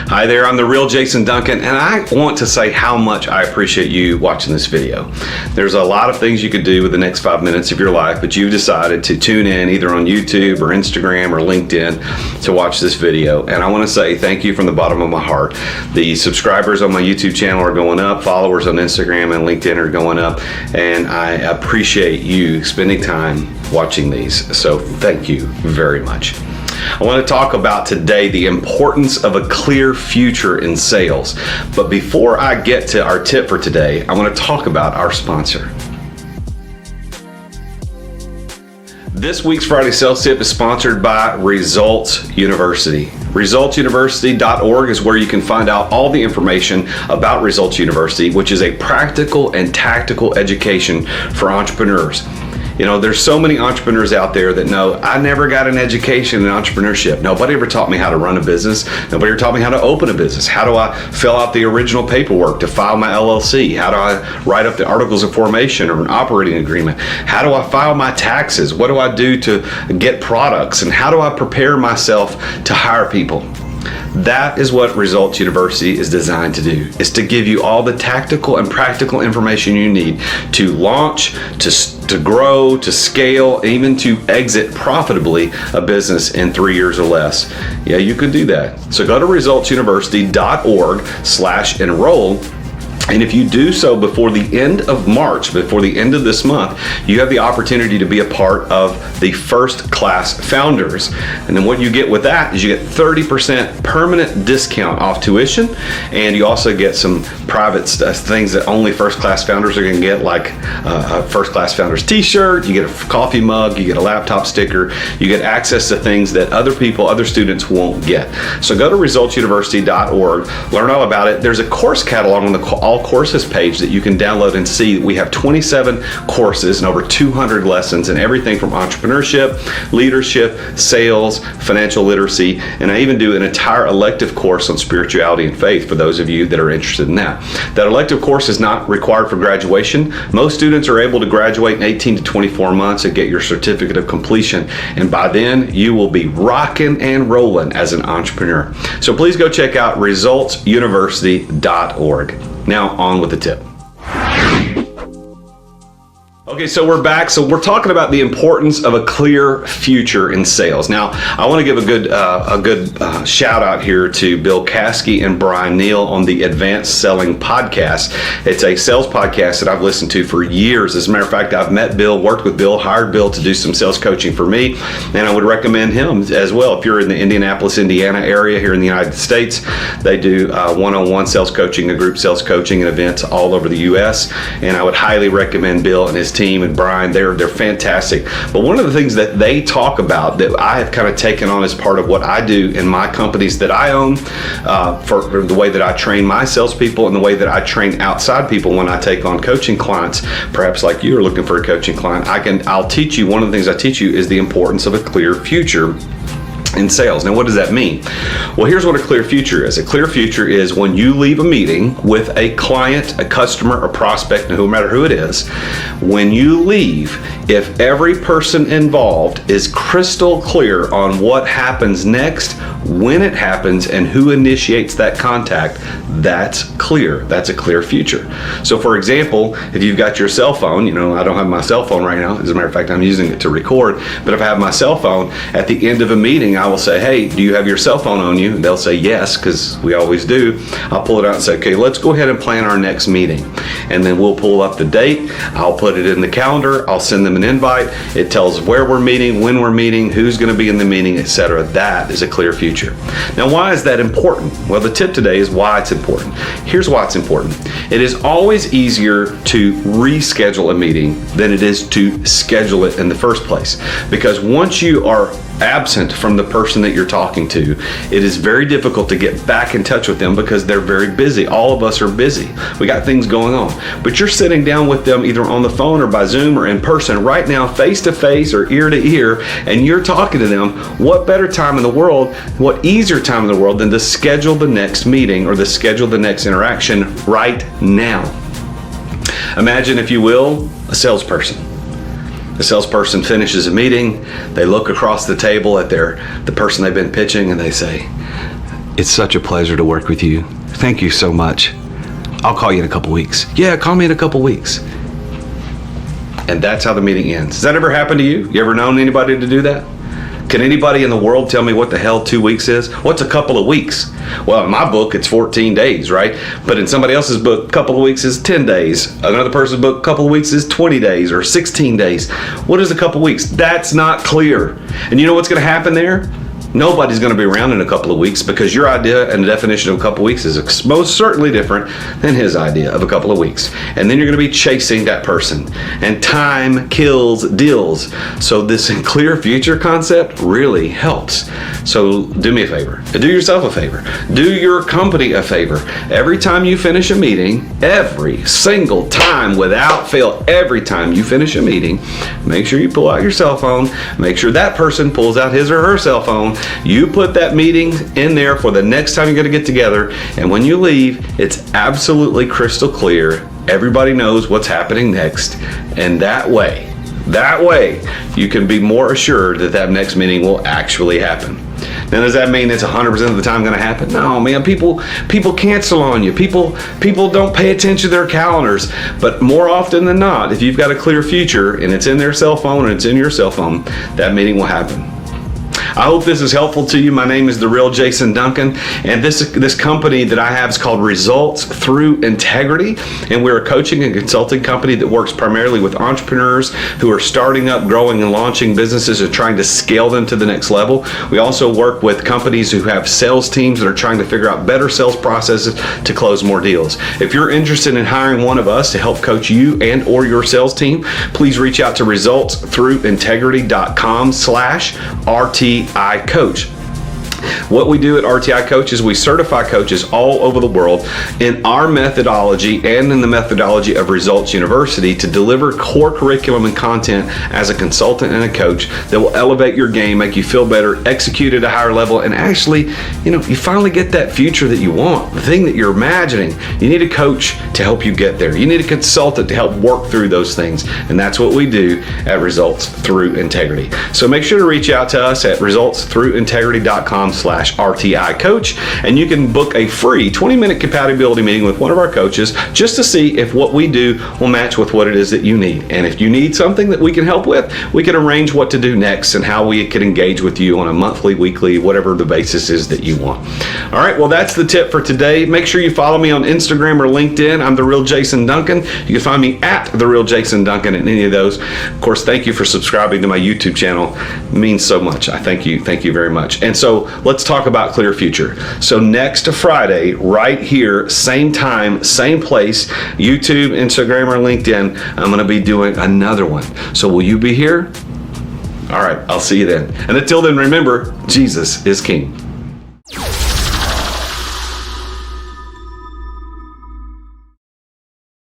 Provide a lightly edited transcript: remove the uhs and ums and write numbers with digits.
Hi there, I'm the real Jason Duncan, and I want to say how much I appreciate you watching this video. There's a lot of things you could do with the next 5 minutes of your life, but you've decided to tune in either on YouTube or Instagram or LinkedIn to watch this video. And I want to say thank you from the bottom of my heart. The subscribers on my YouTube channel are going up, followers on Instagram and LinkedIn are going up, and I appreciate you spending time watching these. So thank you very much. I want to talk about today the importance of a clear future in sales. But before I get to our tip for today, I want to talk about our sponsor. This week's Friday Sales Tip is sponsored by Results University. ResultsUniversity.org is where you can find out all the information about Results University, which is a practical and tactical education for entrepreneurs. You know, there's so many entrepreneurs out there that know, I never got an education in entrepreneurship. Nobody ever taught me how to run a business. Nobody ever taught me how to open a business. How do I fill out the original paperwork to file my LLC? How do I write up the articles of formation or an operating agreement? How do I file my taxes? What do I do to get products? And how do I prepare myself to hire people? That is what Results University is designed to do, is to give you all the tactical and practical information you need to launch, to grow, to scale, even to exit profitably a business in 3 years or less. Yeah, you can do that. So go to resultsuniversity.org/enroll. And if you do so before the end of March, before the end of this month, you have the opportunity to be a part of the first class founders. And then what you get with that is you get 30% permanent discount off tuition. And you also get some private things that only first class founders are going to get, like a first class founders t-shirt, you get a coffee mug, you get a laptop sticker, you get access to things that other students won't get. So go to resultsuniversity.org, learn all about it. There's a course catalog on the all courses page that you can download and see. We have 27 courses and over 200 lessons in everything from entrepreneurship, leadership, sales, financial literacy, and I even do an entire elective course on spirituality and faith for those of you that are interested in that. That elective course is not required for graduation. Most students are able to graduate in 18 to 24 months and get your certificate of completion, and by then you will be rocking and rolling as an entrepreneur. So please go check out resultsuniversity.org. Now on with the tip. Okay, so we're back. So we're talking about the importance of a clear future in sales. Now, I want to give a good shout out here to Bill Caskey and Brian Neal on the Advanced Selling Podcast. It's a sales podcast that I've listened to for years. As a matter of fact, I've met Bill, worked with Bill, hired Bill to do some sales coaching for me, and I would recommend him as well. If you're in the Indianapolis, Indiana area here in the United States, they do one-on-one sales coaching, a group sales coaching, and events all over the U.S., and I would highly recommend Bill and his team and Brian. They're fantastic. But one of the things that they talk about that I have kind of taken on as part of what I do in my companies that I own, for the way that I train my salespeople and the way that I train outside people when I take on coaching clients, perhaps like you are looking for a coaching client, I'll teach you, one of the things I teach you is the importance of a clear future in sales. Now, what does that mean? Well, here's what a clear future is. A clear future is when you leave a meeting with a client, a customer, a prospect, no matter who it is, when you leave, if every person involved is crystal clear on what happens next, when it happens, and who initiates that contact, that's clear. That's a clear future. So for example, if you've got your cell phone, I don't have my cell phone right now. As a matter of fact, I'm using it to record, but if I have my cell phone, at the end of a meeting, I will say, hey, do you have your cell phone on you? And they'll say yes, because we always do. I'll pull it out and say, okay, let's go ahead and plan our next meeting. And then we'll pull up the date. I'll put it in the calendar. I'll send them an invite. It tells where we're meeting, when we're meeting, who's going to be in the meeting, etc. That is a clear future. Now, why is that important? Well, the tip today is why it's important. Here's why it's important. It is always easier to reschedule a meeting than it is to schedule it in the first place. Because once you are absent from the person that you're talking to, it is very difficult to get back in touch with them because they're very busy. All of us are busy. We got things going on. But you're sitting down with them either on the phone or by Zoom or in person right now, face to face or ear to ear, and you're talking to them. What better time in the world, what easier time in the world than to schedule the next meeting or to schedule the next interaction right now? Imagine, if you will, a salesperson. The salesperson finishes a meeting, they look across the table at the person they've been pitching, and they say, it's such a pleasure to work with you. Thank you so much. I'll call you in a couple weeks. Yeah, call me in a couple weeks. And that's how the meeting ends. Has that ever happened to you? You ever known anybody to do that? Can anybody in the world tell me what the hell 2 weeks is? What's a couple of weeks? Well, in my book, it's 14 days, right? But in somebody else's book, a couple of weeks is 10 days. Another person's book, a couple of weeks is 20 days or 16 days. What is a couple of weeks? That's not clear. And you know what's going to happen there? Nobody's going to be around in a couple of weeks, because your idea and the definition of a couple of weeks is most certainly different than his idea of a couple of weeks. And then you're going to be chasing that person. And time kills deals. So this clear future concept really helps. So do me a favor. Do yourself a favor. Do your company a favor. Every time you finish a meeting, every single time without fail, every time you finish a meeting, make sure you pull out your cell phone. Make sure that person pulls out his or her cell phone. You put that meeting in there for the next time you're going to get together, and when you leave, it's absolutely crystal clear. Everybody knows what's happening next, and that way, you can be more assured that that next meeting will actually happen. Now, does that mean it's 100% of the time going to happen? No, man. People cancel on you. People don't pay attention to their calendars. But more often than not, if you've got a clear future and it's in their cell phone and it's in your cell phone, that meeting will happen. I hope this is helpful to you. My name is The Real Jason Duncan, and this company that I have is called Results Through Integrity, and we're a coaching and consulting company that works primarily with entrepreneurs who are starting up, growing, and launching businesses and trying to scale them to the next level. We also work with companies who have sales teams that are trying to figure out better sales processes to close more deals. If you're interested in hiring one of us to help coach you and or your sales team, please reach out to resultsthroughintegrity.com/RTI Coach. What we do at RTI Coach is we certify coaches all over the world in our methodology and in the methodology of Results University to deliver core curriculum and content as a consultant and a coach that will elevate your game, make you feel better, execute at a higher level, and actually, you finally get that future that you want, the thing that you're imagining. You need a coach to help you get there. You need a consultant to help work through those things, and that's what we do at Results Through Integrity. So make sure to reach out to us at resultsthroughintegrity.com/RTI Coach, and you can book a free 20-minute compatibility meeting with one of our coaches just to see if what we do will match with what it is that you need. And if you need something that we can help with, we can arrange what to do next and how we can engage with you on a monthly, weekly, whatever the basis is that you want. All right, well, that's the tip for today. Make sure you follow me on Instagram or LinkedIn. I'm The Real Jason Duncan. You can find me at The Real Jason Duncan in any of those. Of course, thank you for subscribing to my YouTube channel. It means so much. I thank you very much. And so let's talk about clear future. So next Friday, right here, same time, same place, YouTube, Instagram, or LinkedIn, I'm going to be doing another one. So will you be here? All right, I'll see you then. And until then, remember, Jesus is King.